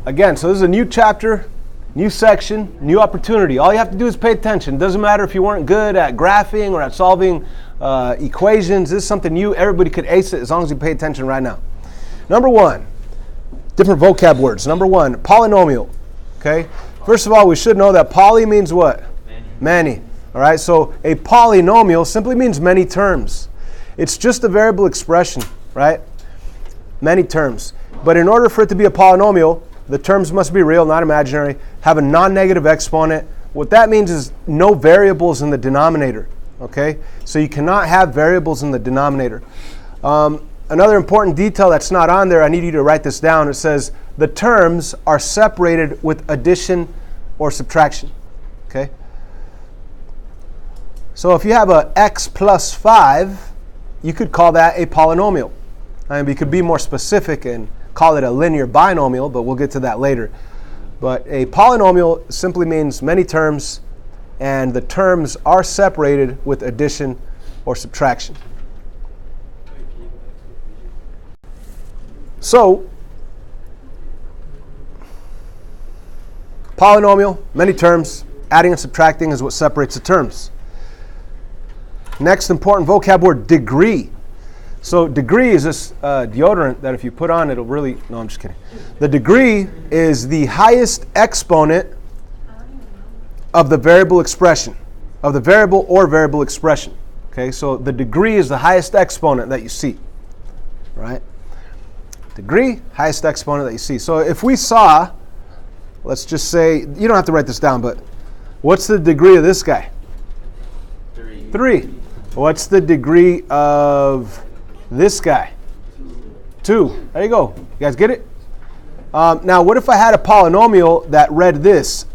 Again, so this is a new chapter, new section, new opportunity. All you have to do is pay attention. It doesn't matter if you weren't good at graphing or at solving equations. This is something new. Everybody could ace it as long as you pay attention right now. Number one, different vocab words. Number one, polynomial. Okay. First of all, we should know that poly means what? Many. All right. So a polynomial simply means many terms. It's just a variable expression, right? Many terms. But in order for it to be a polynomial, the terms must be real, not imaginary, have a non-negative exponent. What that means is no variables in the denominator. Okay? So you cannot have variables in the denominator. Another important detail that's not on there, I need you to write this down. It says the terms are separated with addition or subtraction. Okay? So if you have a x plus 5, you could call that a polynomial. I mean, we could be more specific and call it a linear binomial, but we'll get to that later. But a polynomial simply means many terms, and the terms are separated with addition or subtraction. So, polynomial, many terms, adding and subtracting is what separates the terms. Next important vocab word, degree. So degree is this deodorant that if you put on, it'll really, no, I'm just kidding. The degree is the highest exponent of the variable expression, of the variable or variable expression. Okay, so the degree is the highest exponent that you see, right? Degree, highest exponent that you see. So if we saw, let's just say, you don't have to write this down, but what's the degree of this guy? 3. What's the degree of this guy? 2. There you go. You guys get it? Now, what if I had a polynomial that read this?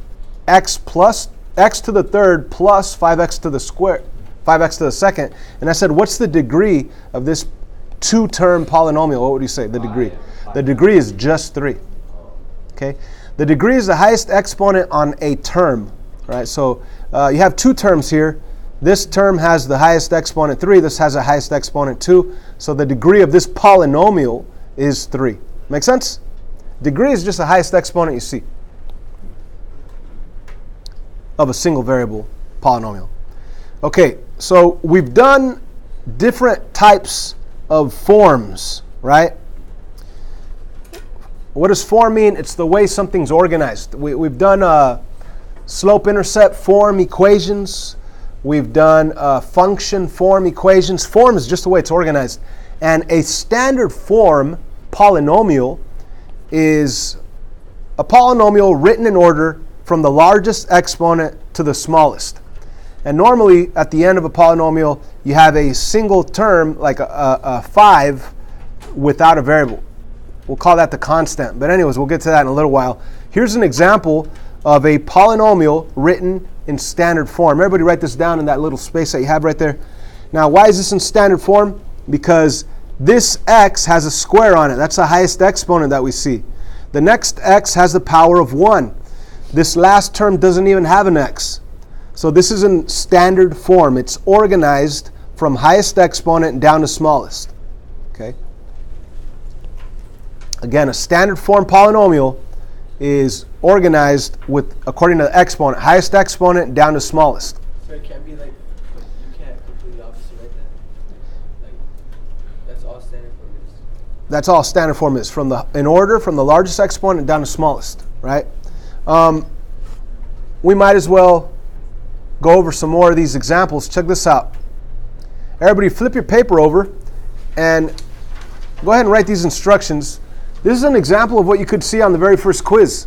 X to the third plus 5x to the square, 5x to the second. And I said, what's the degree of this 2-term polynomial? What would you say? The degree. The degree is just 3. Okay? The degree is the highest exponent on a term. Right? So you have 2 terms here. This term has the highest exponent 3. This has a highest exponent 2. So the degree of this polynomial is 3. Make sense? Degree is just the highest exponent you see of a single variable polynomial. Okay, so we've done different types of forms, right? What does form mean? It's the way something's organized. We've done slope-intercept form equations. We've done function form equations. Form is just the way it's organized. And a standard form polynomial is a polynomial written in order from the largest exponent to the smallest. And normally, at the end of a polynomial, you have a single term, like a 5, without a variable. We'll call that the constant. But anyways, we'll get to that in a little while. Here's an example of a polynomial written in standard form. Everybody write this down in that little space that you have right there. Now, why is this in standard form? Because this x has a square on it. That's the highest exponent that we see. The next x has the power of 1. This last term doesn't even have an x. So this is in standard form. It's organized from highest exponent down to smallest. Okay? Again, a standard form polynomial is organized with according to the exponent, highest exponent down to smallest. So it can't be like, you can't completely opposite write that? Like, that's all standard form is? That's all standard form is, in order from the largest exponent down to smallest, right? We might as well go over some more of these examples. Check this out. Everybody flip your paper over and go ahead and write these instructions. This is an example of what you could see on the very first quiz.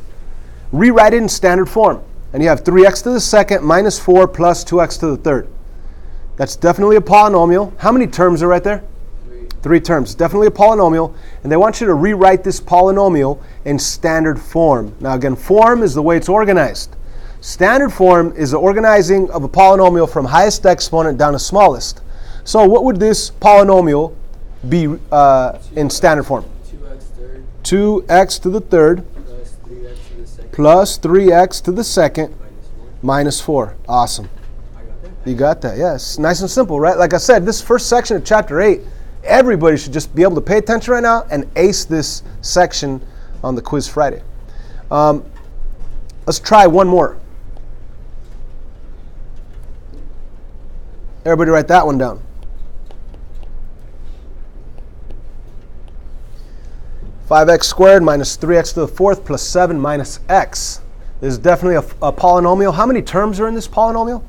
Rewrite it in standard form. And you have 3x to the second minus 4 plus 2x to the third. That's definitely a polynomial. How many terms are right there? 3 terms. Definitely a polynomial. And they want you to rewrite this polynomial in standard form. Now again, form is the way it's organized. Standard form is the organizing of a polynomial from highest exponent down to smallest. So what would this polynomial be in standard form? 2x to the third plus 3x to the second minus 4. Awesome. You got that? Yes. Nice and simple, right? Like I said, this first section of chapter 8, everybody should just be able to pay attention right now and ace this section on the quiz Friday. Let's try one more. Everybody write that one down. 5x squared minus 3x to the fourth plus 7 minus x. This is definitely a polynomial. How many terms are in this polynomial?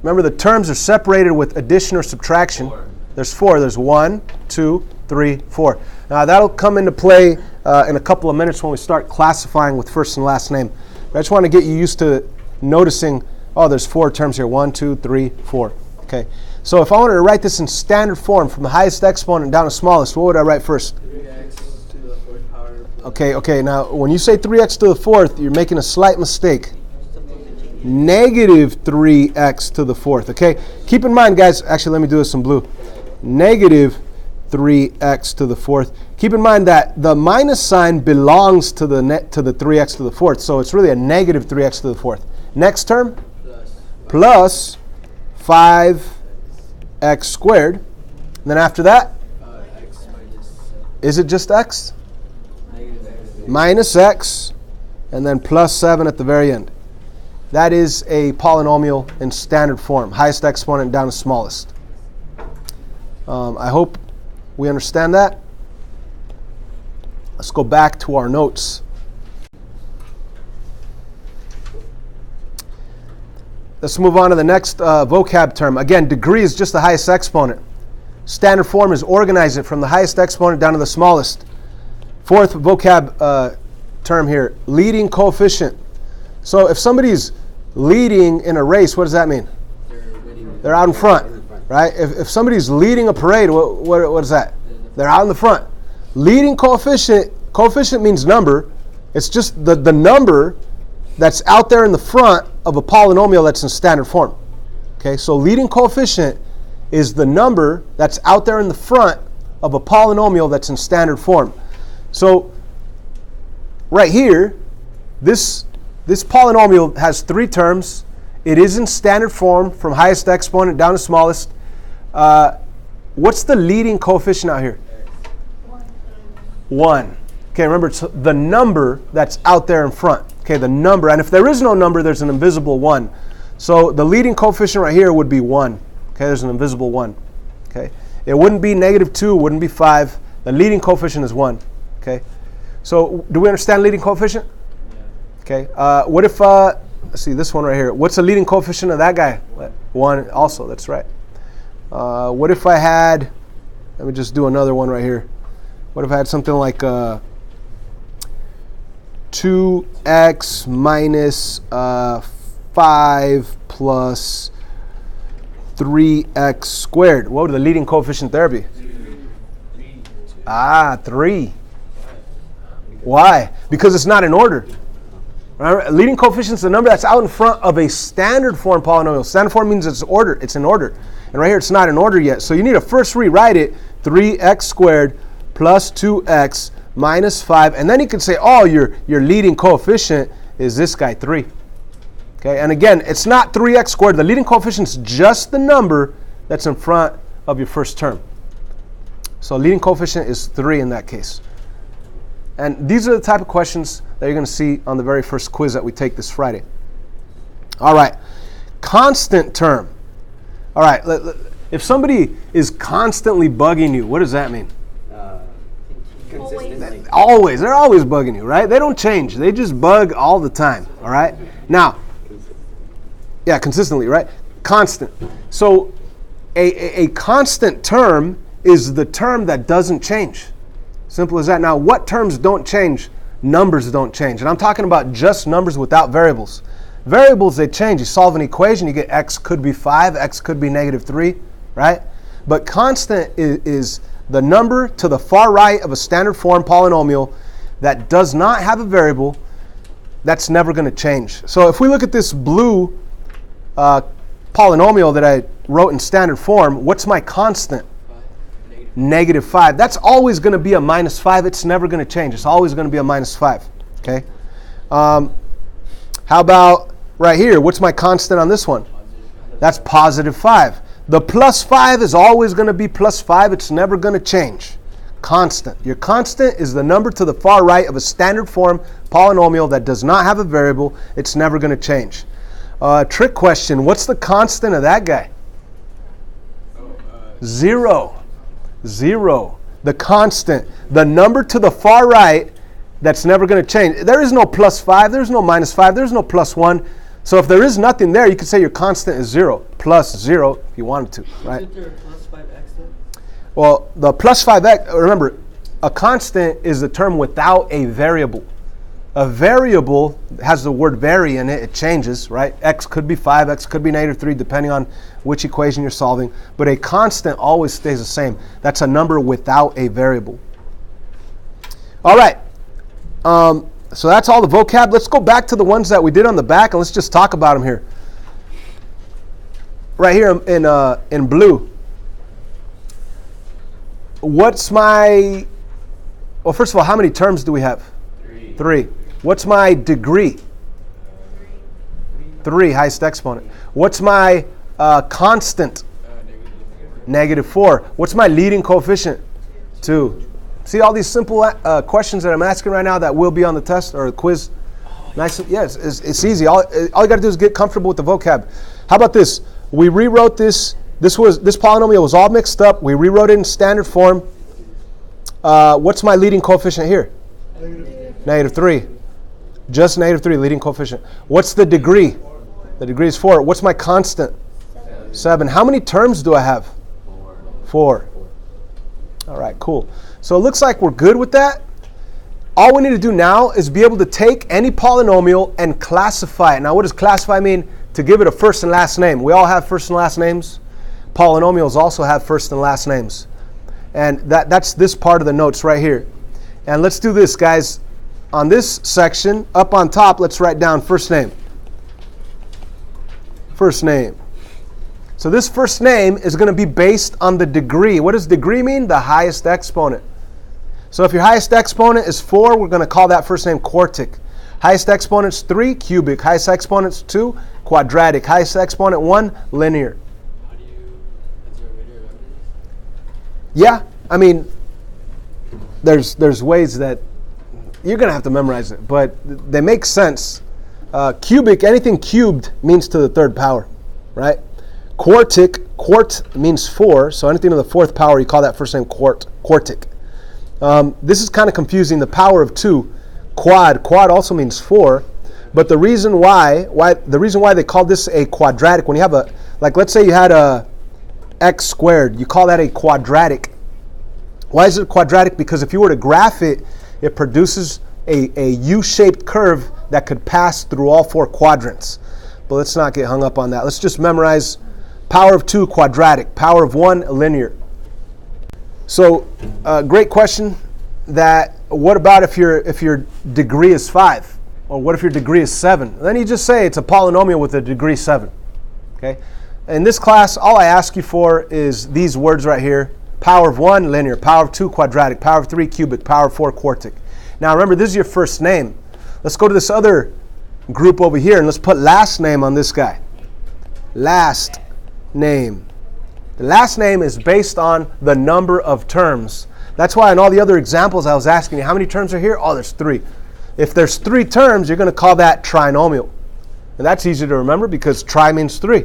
Remember, the terms are separated with addition or subtraction. 4. There's 4. There's 1, 2, 3, 4. Now, that'll come into play in a couple of minutes when we start classifying with first and last name. But I just want to get you used to noticing, oh, there's 4 terms here. 1, 2, 3, 4. Okay. So if I wanted to write this in standard form from the highest exponent down to smallest, what would I write first? 3x to the fourth power. Okay. Now, when you say 3x to the fourth, you're making a slight mistake. Negative 3x to the fourth. Okay. Keep in mind, guys. Actually, let me do this in blue. Negative 3x to the fourth. Keep in mind that the minus sign belongs to the 3x to the fourth, so it's really a negative 3x to the fourth. Next term, plus 5x squared. And then after that, X minus is it just x? negative x. Minus x, and then plus 7 at the very end. That is a polynomial in standard form, highest exponent down to smallest. I hope we understand that. Let's go back to our notes. Let's move on to the next vocab term. Again, degree is just the highest exponent. Standard form is organize it from the highest exponent down to the smallest. Fourth vocab term here, leading coefficient. So if somebody's leading in a race, what does that mean? They're out in front, right? If somebody's leading a parade, what is that? They're out in the front. Leading coefficient means number. It's just the number that's out there in the front of a polynomial that's in standard form. Okay, so leading coefficient is the number that's out there in the front of a polynomial that's in standard form. So right here, this polynomial has 3 terms. It is in standard form from highest exponent down to smallest. What's the leading coefficient out here? 1. Okay, remember, it's the number that's out there in front. Okay, the number. And if there is no number, there's an invisible 1. So the leading coefficient right here would be 1. Okay, there's an invisible 1. Okay, it wouldn't be negative 2, it wouldn't be 5. The leading coefficient is 1. Okay, so do we understand leading coefficient? Okay, what if, let's see this one right here. What's the leading coefficient of that guy? 1 also, that's right. What if I had, let me just do another one right here. What if I had something like 2x minus 5 plus 3x squared? What would the leading coefficient there be? 3. Why? Because it's not in order. Right? Leading coefficient is the number that's out in front of a standard form polynomial. Standard form means it's order. It's in order. And right here, it's not in order yet. So you need to first rewrite it, 3x squared plus 2x minus 5. And then you can say, oh, your leading coefficient is this guy, 3. Okay, and again, it's not 3x squared. The leading coefficient is just the number that's in front of your first term. So leading coefficient is 3 in that case. And these are the type of questions that you're going to see on the very first quiz that we take this Friday. All right, constant term. All right, if somebody is constantly bugging you, what does that mean? Consistently. Always. They're always bugging you, right? They don't change. They just bug all the time, all right? Now, yeah, consistently, right? Constant. So a constant term is the term that doesn't change. Simple as that. Now, what terms don't change? Numbers don't change. And I'm talking about just numbers without variables. Variables, they change. You solve an equation, you get x could be 5, x could be negative 3, right? But constant is the number to the far right of a standard form polynomial that does not have a variable that's never going to change. So if we look at this blue polynomial that I wrote in standard form, what's my constant? Negative 5. That's always going to be a minus 5. It's never going to change. It's always going to be a minus 5. Okay. How about right here? What's my constant on this one? That's positive 5. The plus 5 is always going to be plus 5. It's never going to change. Constant. Your constant is the number to the far right of a standard form polynomial that does not have a variable. It's never going to change. Trick question. What's the constant of that guy? 0. 0. The constant. The number to the far right that's never going to change. There is no plus 5. There's no minus 5. There's no plus 1. So if there is nothing there, you could say your constant is 0. Plus 0 if you wanted to. Right? Isn't there a plus 5x then? Well, the plus 5x, remember, a constant is a term without a variable. A variable has the word vary in it. It changes, right? X could be 5, x could be -3, depending on which equation you're solving. But a constant always stays the same. That's a number without a variable. All right. So that's all the vocab. Let's go back to the ones that we did on the back, and let's just talk about them here. Right here in blue. What's my... Well, first of all, how many terms do we have? 3. What's my degree? 3, highest exponent. What's my constant? -4. What's my leading coefficient? 2. See all these simple questions that I'm asking right now that will be on the test or the quiz? Nice. Yes, it's easy. All you got to do is get comfortable with the vocab. How about this? We rewrote this. This polynomial was all mixed up. We rewrote it in standard form. What's my leading coefficient here? -3. Just -3, leading coefficient. What's the degree? The degree is 4. What's my constant? 7. How many terms do I have? 4. All right, cool. So it looks like we're good with that. All we need to do now is be able to take any polynomial and classify it. Now, what does classify mean? To give it a first and last name. We all have first and last names. Polynomials also have first and last names. And that's this part of the notes right here. And let's do this, guys. On this section, up on top, let's write down first name. First name. So this first name is going to be based on the degree. What does degree mean? The highest exponent. So if your highest exponent is 4, we're going to call that first name quartic. Highest exponent is 3, cubic. Highest exponent is 2, quadratic. Highest exponent 1, linear. How do you, is there a way to remember this? Yeah, I mean, there's ways that you're going to have to memorize it, but they make sense. Cubic, anything cubed means to the 3rd power, right? Quartic, quart means 4, so anything to the 4th power, you call that first name quartic. This is kind of confusing. The power of 2, quad also means 4, but the reason why they call this a quadratic, when you have a, like let's say you had a x squared, you call that a quadratic. Why is it a quadratic? Because if you were to graph it, it produces a U-shaped curve that could pass through all 4 quadrants. But let's not get hung up on that. Let's just memorize power of 2, quadratic. Power of 1, linear. So, great question. What about if your degree is 5? Or what if your degree is 7? Then you just say it's a polynomial with a degree 7. Okay. In this class, all I ask you for is these words right here. Power of 1, linear. Power of 2, quadratic. Power of 3, cubic. Power of 4, quartic. Now remember, this is your first name. Let's go to this other group over here and let's put last name on this guy. Last name. The last name is based on the number of terms. That's why in all the other examples I was asking you, how many terms are here? Oh, there's 3. If there's 3 terms, you're going to call that trinomial. And that's easy to remember because tri means 3.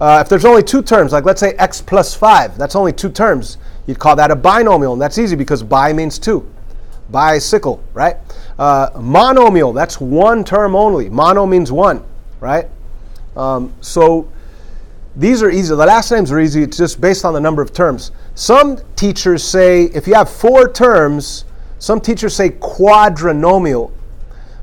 If there's only 2 terms, like let's say x plus 5, that's only 2 terms. You'd call that a binomial, and that's easy because bi means 2. Bicycle, right? Monomial, that's 1 term only. Mono means 1, right? So these are easy. The last names are easy. It's just based on the number of terms. Some teachers say, if you have 4 terms, some teachers say quadrinomial.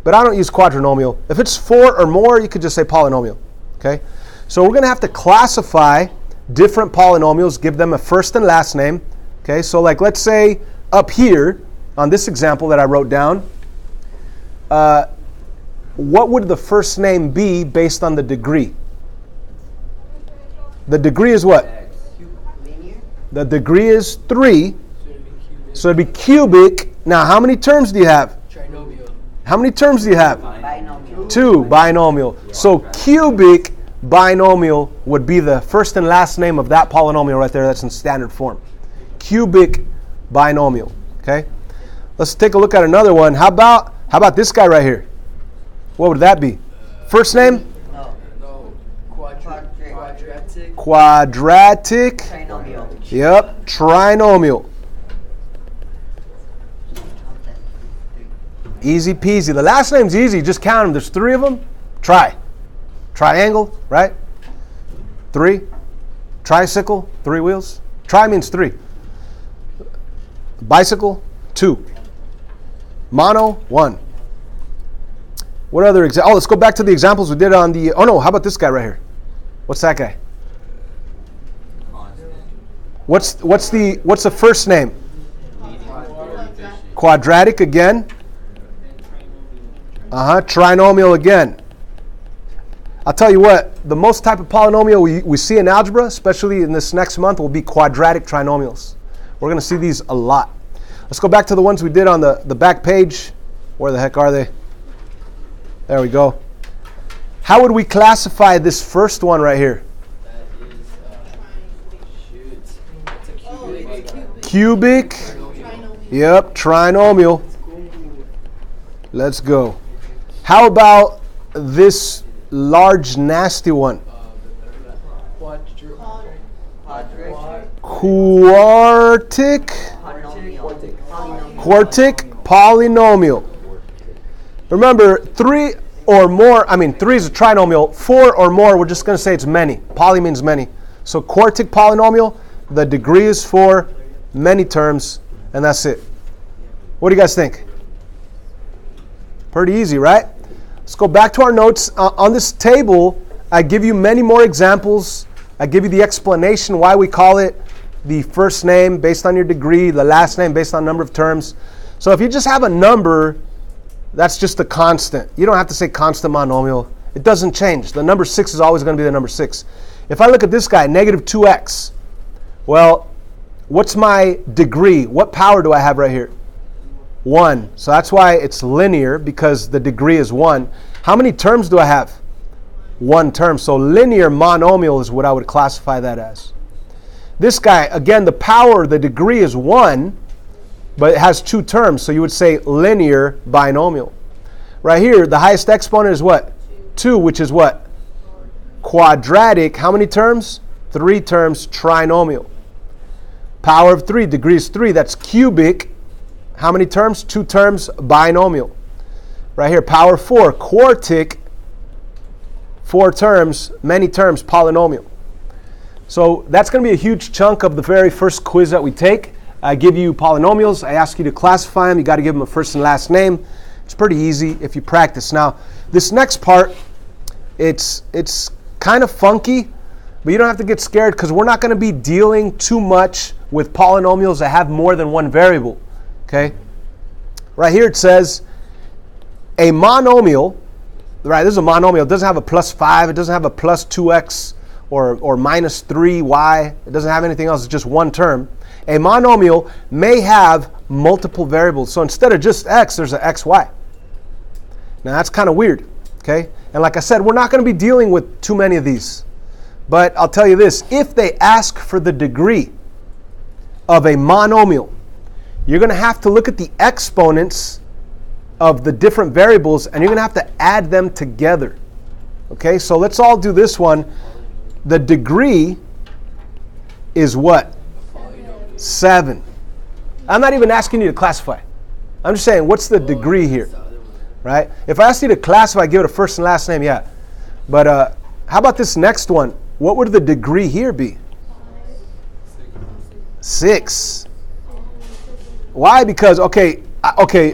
But I don't use quadrinomial. If it's 4 or more, you could just say polynomial. Okay? So we're going to have to classify different polynomials, give them a first and last name. Okay? So like let's say up here, on this example that I wrote down, what would the first name be based on the degree? The degree is what? The degree is 3. So it'd be cubic. Now, how many terms do you have? Trinomial. How many terms do you have? Binomial. 2, binomial. So cubic binomial would be the first and last name of that polynomial right there. That's in standard form. Cubic binomial. Okay? Let's take a look at another one. How about this guy right here? What would that be? First name? No. Quadratic. Quadratic. Trinomial. Yep, trinomial. Easy peasy. The last name's easy. Just count them. There's 3 of them. Triangle, right? 3. Tricycle, 3 wheels. Tri means 3. Bicycle, 2. Mono, 1. What other example? Oh, let's go back to the examples we did on the... Oh, no. How about this guy right here? What's that guy? What's the first name? Quadratic again. Trinomial again. I'll tell you what. The most type of polynomial we see in algebra, especially in this next month, will be quadratic trinomials. We're going to see these a lot. Let's go back to the ones we did on the back page. Where the heck are they? There we go. How would we classify this first one right here? Cubic. Yep, trinomial. Let's go. How about this large, nasty one? Quartic Polynomial. Remember, 3 or more, 3 is a trinomial. 4 or more, we're just going to say it's many. Poly means many. So quartic polynomial, the degree is 4, many terms, and that's it. What do you guys think? Pretty easy, right? Let's go back to our notes. On this table, I give you many more examples. I give you the explanation why we call it the first name based on your degree, the last name based on number of terms. So if you just have a number, that's just a constant. You don't have to say constant monomial. It doesn't change. The number 6 is always going to be the number 6. If I look at this guy, negative 2x, well, what's my degree? What power do I have right here? 1. So that's why it's linear, because the degree is 1. How many terms do I have? 1 term. So linear monomial is what I would classify that as. This guy, again, the power, the degree is 1, but it has 2 terms. So you would say linear binomial. Right here, the highest exponent is what? 2, which is what? Quadratic. How many terms? 3 terms, trinomial. Power of 3, degree is 3. That's cubic. How many terms? 2 terms, binomial. Right here, power 4, quartic. 4 terms, many terms, polynomial. So that's going to be a huge chunk of the very first quiz that we take. I give you polynomials. I ask you to classify them. You got to give them a first and last name. It's pretty easy if you practice. Now, this next part, it's kind of funky, but you don't have to get scared because we're not going to be dealing too much with polynomials that have more than one variable. Okay? Right here it says a monomial. Right, this is a monomial. It doesn't have a plus 5. It doesn't have a plus 2x or minus 3y. It doesn't have anything else. It's just one term. A monomial may have multiple variables. So instead of just x, there's an xy. Now that's kind of weird. Okay? And like I said, we're not going to be dealing with too many of these. But I'll tell you this. If they ask for the degree of a monomial, you're going to have to look at the exponents of the different variables, and you're going to have to add them together. Okay, so let's all do this one. The degree is what? 7. I'm not even asking you to classify. I'm just saying, what's the degree here? Right? If I asked you to classify, give it a first and last name, yeah. But how about this next one? What would the degree here be? 6. Why? Because, okay,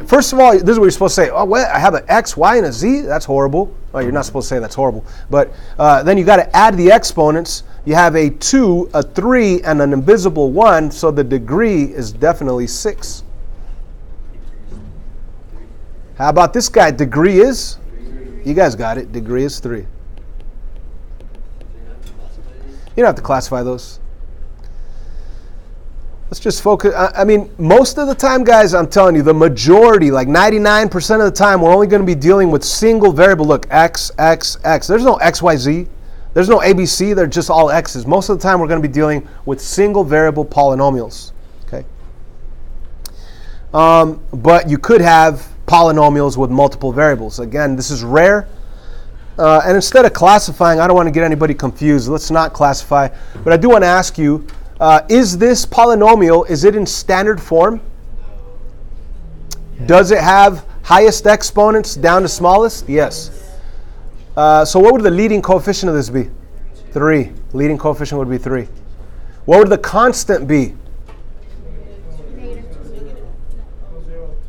first of all, this is what you're supposed to say. Oh, what? I have an x, y, and a z? That's horrible. Well, you're not supposed to say that's horrible. But then you got to add the exponents. You have a 2, a 3, and an invisible 1, so the degree is definitely 6. How about this guy? Degree is? You guys got it. Degree is 3. You don't have to classify those. Let's just focus. I mean, most of the time, guys, I'm telling you, the majority, like 99% of the time, we're only going to be dealing with single variable. Look, x, x, x. There's no x, y, z. There's no ABC. They're just all x's. Most of the time, we're going to be dealing with single variable polynomials. Okay. But you could have polynomials with multiple variables. Again, this is rare. And instead of classifying, I don't want to get anybody confused. Let's not classify. But I do want to ask you, is this polynomial, is it in standard form? Does it have highest exponents down to smallest? Yes. So what would the leading coefficient of this be? 3. Leading coefficient would be 3. What would the constant be?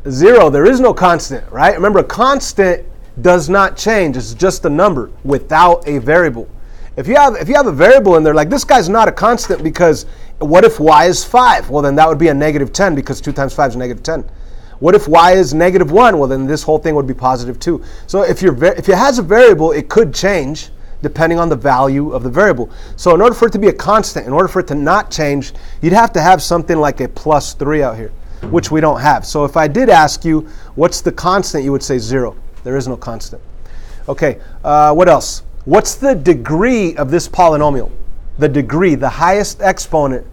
0. There is no constant, right? Remember, a constant does not change. It's just a number without a variable. If you have a variable in there, like this guy's not a constant because what if y is 5? Well, then that would be a negative 10 because 2 times 5 is negative 10. What if y is negative 1? Well, then this whole thing would be positive 2. So if it has a variable, it could change depending on the value of the variable. So in order for it to be a constant, in order for it to not change, you'd have to have something like a plus 3 out here, which we don't have. So if I did ask you, what's the constant, you would say 0. There is no constant. Okay, what else? What's the degree of this polynomial? The degree, the highest exponent.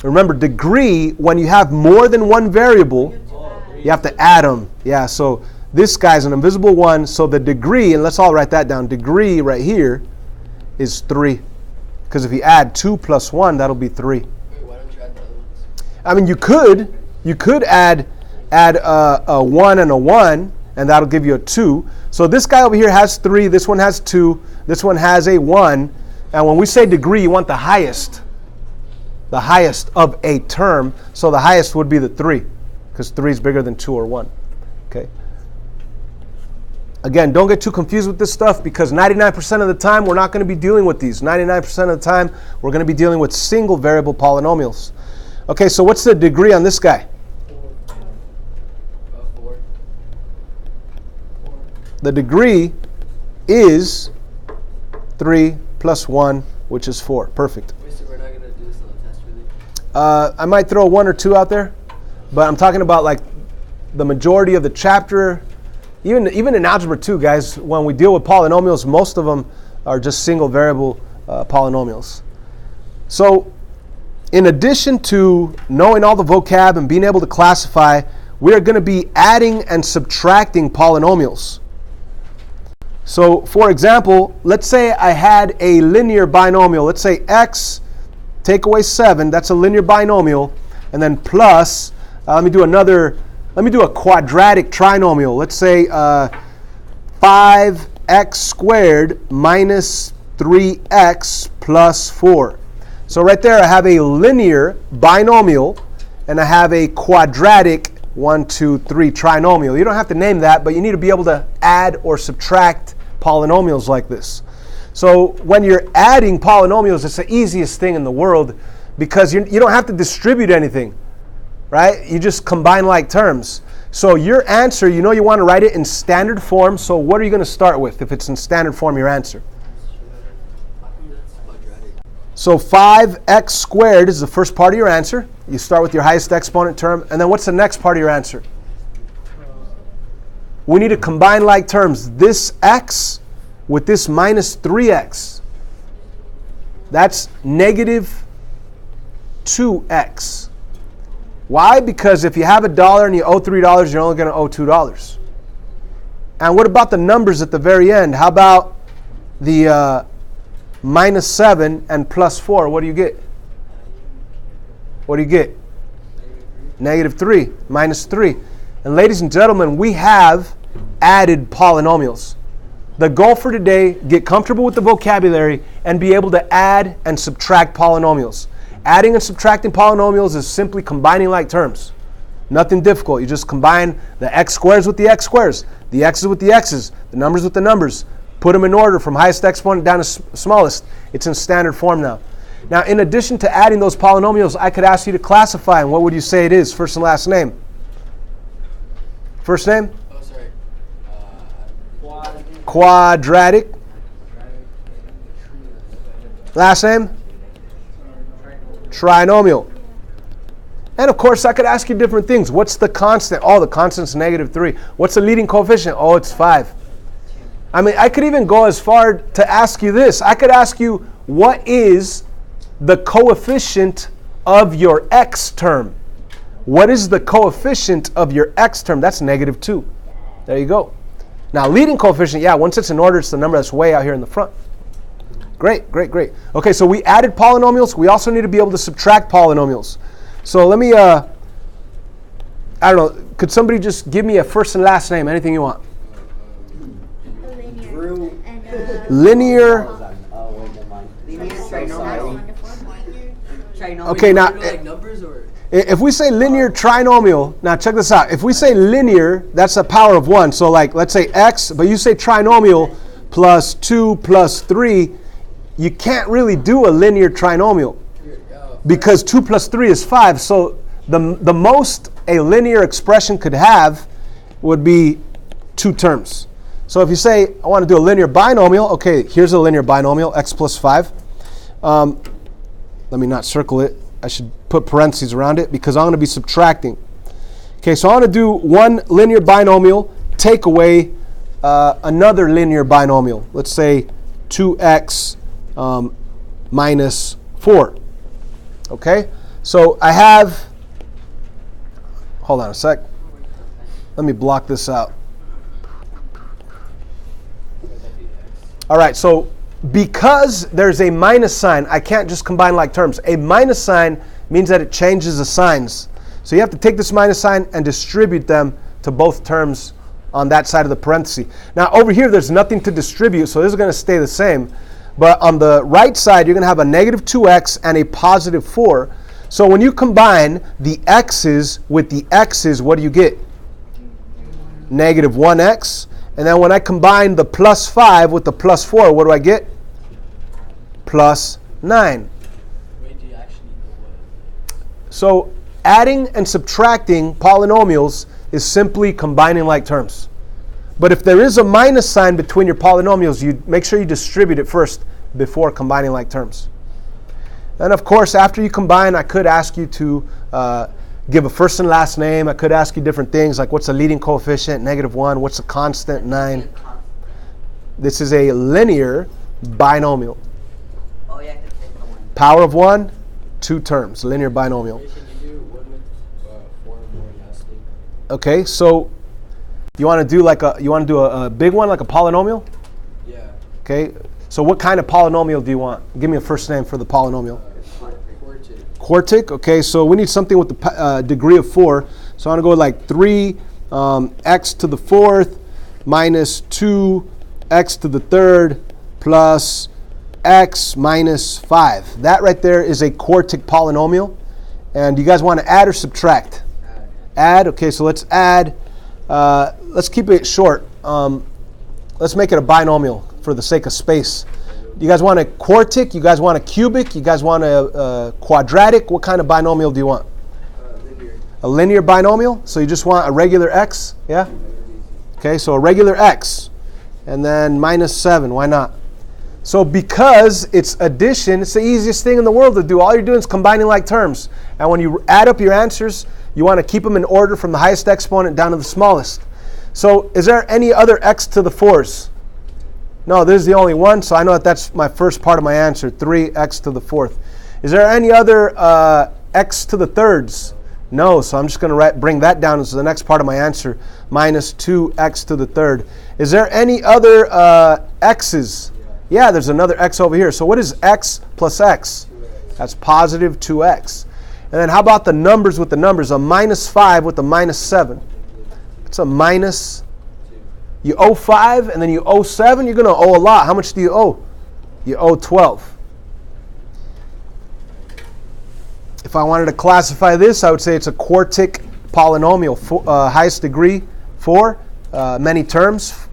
Remember, degree, when you have more than one variable, you have to add them. Yeah, so this guy's an invisible 1, so the degree, and let's all write that down, degree right here is 3. Because if you add 2 plus 1, that'll be 3. Wait, why don't you add the other ones? I mean, you could add a 1 and a 1, and that'll give you a 2. So this guy over here has 3, this one has 2, this one has a 1, and when we say degree, you want the highest of a term, so the highest would be the 3, because 3 is bigger than 2 or 1. Okay. Again, don't get too confused with this stuff because 99% of the time we're not going to be dealing with these. 99% of the time we're going to be dealing with single variable polynomials. Okay, so what's the degree on this guy? 4. The degree is 3 plus 1, which is 4. Perfect. Wait, so we're not going to do this on the test, really? I might throw 1 or 2 out there, but I'm talking about like the majority of the chapter. Even in Algebra 2, guys, when we deal with polynomials, most of them are just single variable polynomials. So in addition to knowing all the vocab and being able to classify, we are going to be adding and subtracting polynomials. So for example, let's say I had a linear binomial. Let's say x take away 7, that's a linear binomial, and then plus, let me do a quadratic trinomial. Let's say 5x squared minus 3x plus 4. So right there I have a linear binomial and I have a quadratic 1, 2, 3 trinomial. You don't have to name that, but you need to be able to add or subtract polynomials like this. So when you're adding polynomials, it's the easiest thing in the world because you don't have to distribute anything. Right? You just combine like terms. So your answer, you know you want to write it in standard form. So what are you going to start with if it's in standard form, your answer? So 5x squared is the first part of your answer. You start with your highest exponent term. And then what's the next part of your answer? We need to combine like terms. This x with this minus 3x. That's negative 2x. Why? Because if you have $1 and you owe $3, you're only going to owe $2. And what about the numbers at the very end? How about the minus 7 and plus 4? What do you get? What do you get? Negative 3, minus 3. And ladies and gentlemen, we have added polynomials. The goal for today, get comfortable with the vocabulary and be able to add and subtract polynomials. Adding and subtracting polynomials is simply combining like terms. Nothing difficult. You just combine the x squares with the x squares, the x's with the x's, the numbers with the numbers. Put them in order from highest exponent down to smallest. It's in standard form now. Now, in addition to adding those polynomials, I could ask you to classify them. What would you say it is? First and last name. First name? Oh, sorry. Quadratic. Last name? Trinomial. And of course, I could ask you different things. What's the constant? Oh, the constant's negative 3. What's the leading coefficient? Oh, it's 5. I mean, I could even go as far to ask you this. I could ask you, what is the coefficient of your x term? What is the coefficient of your x term? That's negative 2. There you go. Now, leading coefficient, yeah, once it's in order, it's the number that's way out here in the front. Great, great, great. Okay, so we added polynomials. We also need to be able to subtract polynomials. So let me, I don't know, could somebody just give me a first and last name, anything you want? Linear. Okay, now, if we say linear trinomial, now check this out. If we say linear, that's a power of 1. So like, let's say x, but you say trinomial plus 2 plus 3, you can't really do a linear trinomial because 2 plus 3 is 5. So the most a linear expression could have would be 2 terms. So if you say, I want to do a linear binomial, okay, here's a linear binomial, x plus 5. Let me not circle it. I should put parentheses around it because I'm going to be subtracting. Okay, so I want to do one linear binomial, take away another linear binomial. Let's say 2x minus 4. Okay, so I have, hold on a sec. Let me block this out. All right, so because there's a minus sign, I can't just combine like terms. A minus sign means that it changes the signs. So you have to take this minus sign and distribute them to both terms on that side of the parenthesis. Now over here there's nothing to distribute, so this is going to stay the same. But on the right side you're going to have a negative 2x and a positive 4. So when you combine the x's with the x's, what do you get? Negative 1x. And then when I combine the plus 5 with the plus 4, what do I get? Plus 9. Wait, do you actually need the what? So adding and subtracting polynomials is simply combining like terms. But if there is a minus sign between your polynomials, you make sure you distribute it first before combining like terms. And of course, after you combine, I could ask you to give a first and last name. I could ask you different things like what's the leading coefficient, negative 1, what's the constant, 9. This is a linear binomial. Power of 1, 2 terms, linear binomial. Can you do one with 4 and more lastly? Okay, so you want to do a big one like a polynomial? Yeah. Okay, so what kind of polynomial do you want? Give me a first name for the polynomial. Quartic. Quartic, okay, so we need something with the degree of 4. So I'm going to go like 3 x to the 4th minus 2 x to the 3rd plus x minus 5. That right there is a quartic polynomial. And you guys want to add or subtract? Add, okay, so let's add. Let's keep it short. Let's make it a binomial for the sake of space. You guys want a quartic? You guys want a cubic? You guys want a quadratic? What kind of binomial do you want? Linear. A linear binomial? So you just want a regular x? Yeah? Okay, so a regular x. And then minus 7. Why not? So because it's addition, it's the easiest thing in the world to do. All you're doing is combining like terms. And when you add up your answers, you want to keep them in order from the highest exponent down to the smallest. So is there any other x to the 4s? No, this is the only one, so I know that that's my first part of my answer, 3x to the 4th. Is there any other x to the 3rds? No, so I'm just going to bring that down as the next part of my answer, minus 2x to the 3rd. Is there any other x's? Yeah, there's another x over here. So what is x plus x? 2x. That's positive 2x. And then how about the numbers with the numbers? A minus 5 with a minus 7. It's a minus. You owe 5 and then you owe 7. You're going to owe a lot. How much do you owe? You owe 12. If I wanted to classify this, I would say it's a quartic polynomial. Highest degree 4, many terms,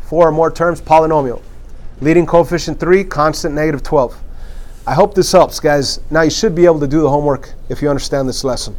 4 or more terms, polynomial. Leading coefficient 3, constant negative 12. I hope this helps, guys. Now you should be able to do the homework if you understand this lesson.